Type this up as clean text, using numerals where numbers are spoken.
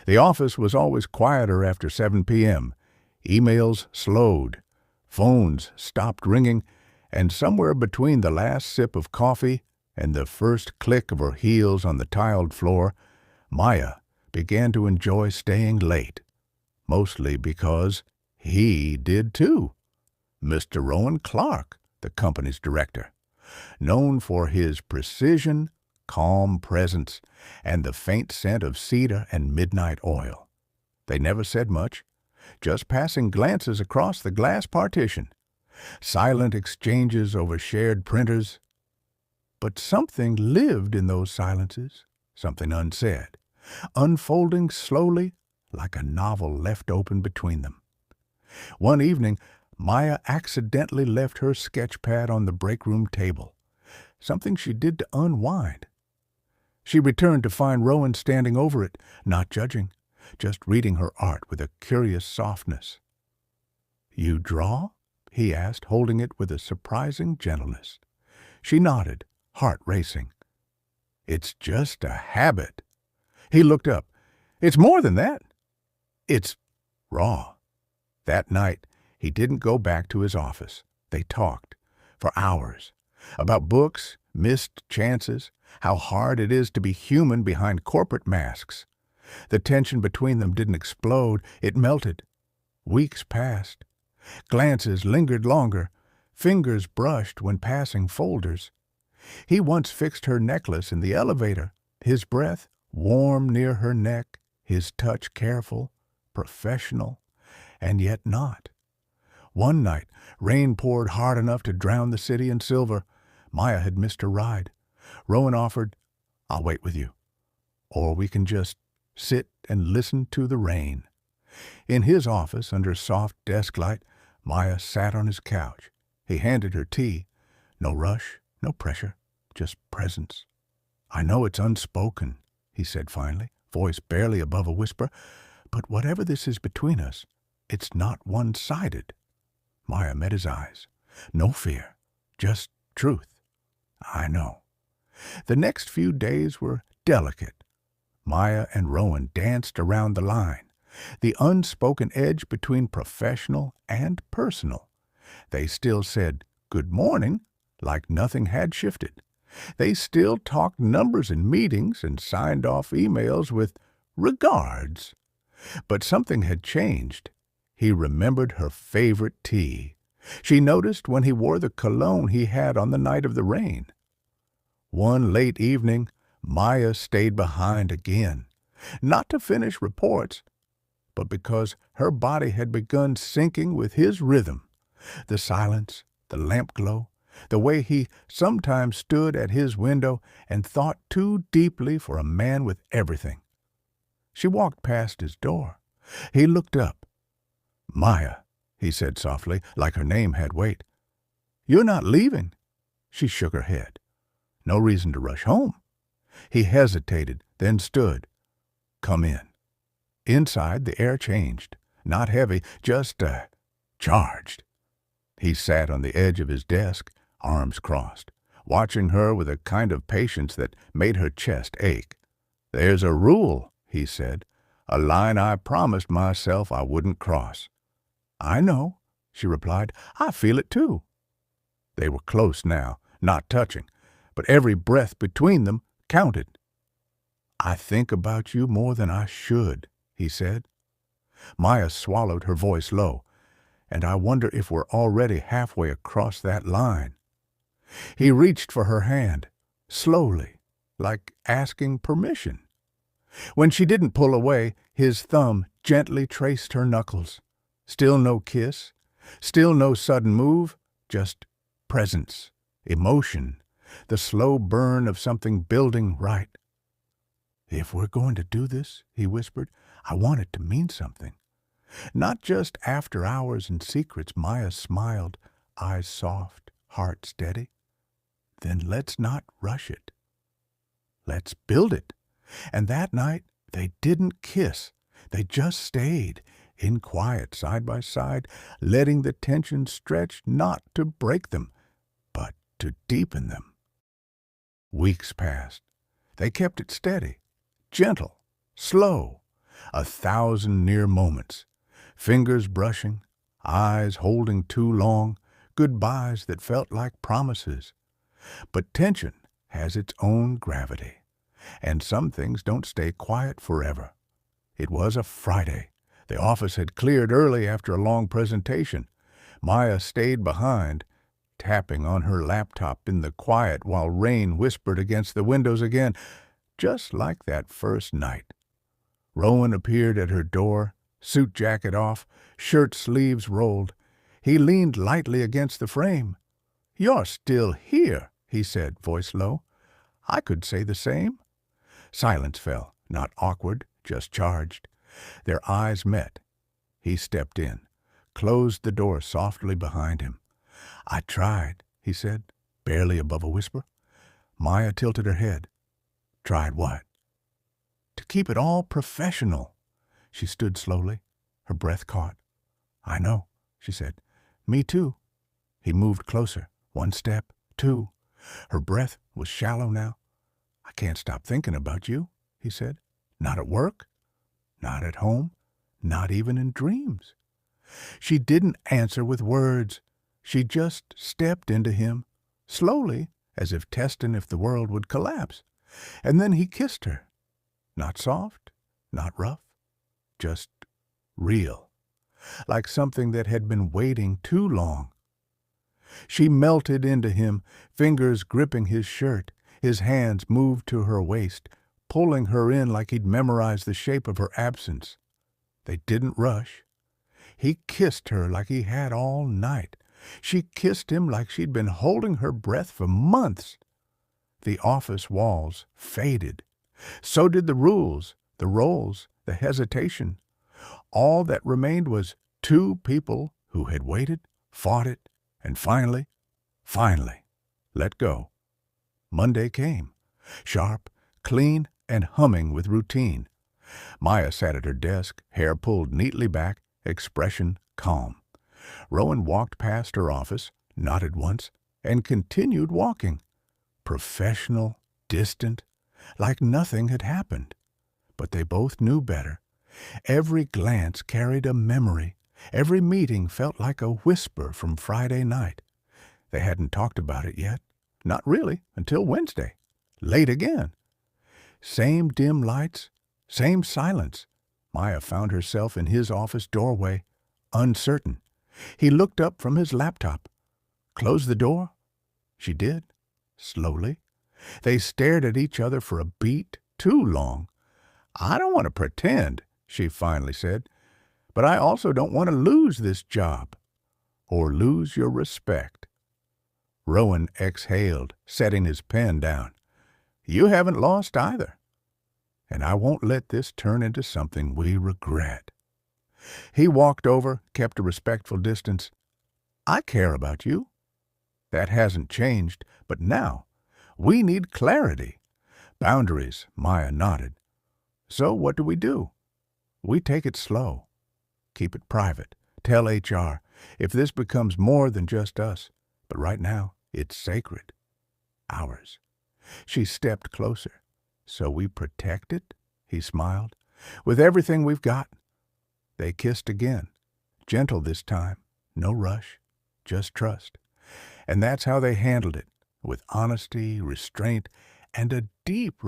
The office was always quieter after 7 p.m. Emails slowed, phones stopped ringing, and somewhere between the last sip of coffee and the first click of her heels on the tiled floor, Maya began to enjoy staying late, mostly because he did too. Mr. Rowan Clark, the company's director, known for his precision, calm presence, and the faint scent of cedar and midnight oil. They never said much, just passing glances across the glass partition, silent exchanges over shared printers. But something lived in those silences, something unsaid, unfolding slowly like a novel left open between them. One evening, Maya accidentally left her sketch pad on the break room table, something she did to unwind. She returned to find Rowan standing over it, not judging, just reading her art with a curious softness. "You draw?" he asked, holding it with a surprising gentleness. She nodded, heart racing. "It's just a habit." He looked up. "It's more than that. It's raw." That night, he didn't go back to his office. They talked, for hours, about books, missed chances, how hard it is to be human behind corporate masks. The tension between them didn't explode, it melted. Weeks passed. Glances lingered longer. Fingers brushed when passing folders. He once fixed her necklace in the elevator, his breath warm near her neck, his touch careful, professional, and yet not. One night, rain poured hard enough to drown the city in silver. Maya had missed her ride. Rowan offered, "I'll wait with you. Or we can just sit and listen to the rain." In his office, under soft desk light, Maya sat on his couch. He handed her tea. No rush, no pressure, just presence. "I know it's unspoken," he said finally, voice barely above a whisper, "but whatever this is between us, it's not one-sided." Maya met his eyes. No fear, just truth. "I know." The next few days were delicate. Maya and Rowan danced around the line, the unspoken edge between professional and personal. They still said good morning like nothing had shifted. They still talked numbers in meetings and signed off emails with regards. But something had changed. He remembered her favorite tea. She noticed when he wore the cologne he had on the night of the rain. One late evening, Maya stayed behind again, not to finish reports, but because her body had begun syncing with his rhythm. The silence, the lamp glow, the way he sometimes stood at his window and thought too deeply for a man with everything. She walked past his door. He looked up. "Maya," he said softly, like her name had weight. "You're not leaving?" She shook her head. "No reason to rush home." He hesitated, then stood. "Come in." Inside, the air changed. Not heavy, just charged. He sat on the edge of his desk, arms crossed, watching her with a kind of patience that made her chest ache. "There's a rule," he said, "a line I promised myself I wouldn't cross." "I know," she replied. "I feel it too." They were close now, not touching, but every breath between them counted. "I think about you more than I should," he said. Maya swallowed, her voice low. "And I wonder if we're already halfway across that line." He reached for her hand, slowly, like asking permission. When she didn't pull away, his thumb gently traced her knuckles. Still no kiss, still no sudden move, just presence, emotion, the slow burn of something building right. "If we're going to do this," he whispered, "I want it to mean something. Not just after hours and secrets." Maya smiled, eyes soft, heart steady. "Then let's not rush it. Let's build it." And that night, they didn't kiss. They just stayed, in quiet, side by side, letting the tension stretch not to break them, but to deepen them. Weeks passed. They kept it steady, gentle, slow, 1,000 near moments, fingers brushing, eyes holding too long, goodbyes that felt like promises. But tension has its own gravity, and some things don't stay quiet forever. It was a Friday. The office had cleared early after a long presentation. Maya stayed behind, tapping on her laptop in the quiet while rain whispered against the windows again, just like that first night. Rowan appeared at her door, suit jacket off, shirt sleeves rolled. He leaned lightly against the frame. "You're still here," he said, voice low. "I could say the same." Silence fell, not awkward, just charged. Their eyes met. He stepped in, closed the door softly behind him. "I tried," he said, barely above a whisper. Maya tilted her head. "Tried what?" "To keep it all professional." She stood slowly, her breath caught. "I know," she said. "Me too." He moved closer, one step, two. Her breath was shallow now. "I can't stop thinking about you," he said. "Not at work, not at home, not even in dreams." She didn't answer with words. She just stepped into him, slowly, as if testing if the world would collapse. And then he kissed her. Not soft, not rough, just real, like something that had been waiting too long. She melted into him, fingers gripping his shirt. His hands moved to her waist, pulling her in like he'd memorized the shape of her absence. They didn't rush. He kissed her like he had all night. She kissed him like she'd been holding her breath for months. The office walls faded. So did the rules, the roles, the hesitation. All that remained was two people who had waited, fought it, and finally, let go. Monday came, sharp, clean, and humming with routine. Maya sat at her desk, hair pulled neatly back, expression calm. Rowan walked past her office, nodded once, and continued walking. Professional, distant, like nothing had happened. But they both knew better. Every glance carried a memory. Every meeting felt like a whisper from Friday night. They hadn't talked about it yet. Not really, until Wednesday. Late again. Same dim lights, same silence. Maya found herself in his office doorway, uncertain. He looked up from his laptop. Close the door? She did, slowly. They stared at each other for a beat, too long. "I don't want to pretend," she finally said, "but I also don't want to lose this job, or lose your respect." Rowan exhaled, setting his pen down. "You haven't lost either, and I won't let this turn into something we regret." He walked over, kept a respectful distance. "I care about you. That hasn't changed, but now we need clarity. Boundaries," Maya nodded. "So what do? We take it slow. Keep it private. Tell HR if this becomes more than just us. But right now, it's sacred. Ours." She stepped closer. "So we protect it?" He smiled. "With everything we've got." They kissed again. Gentle this time. No rush. Just trust. And that's how they handled it. With honesty, restraint, and a deep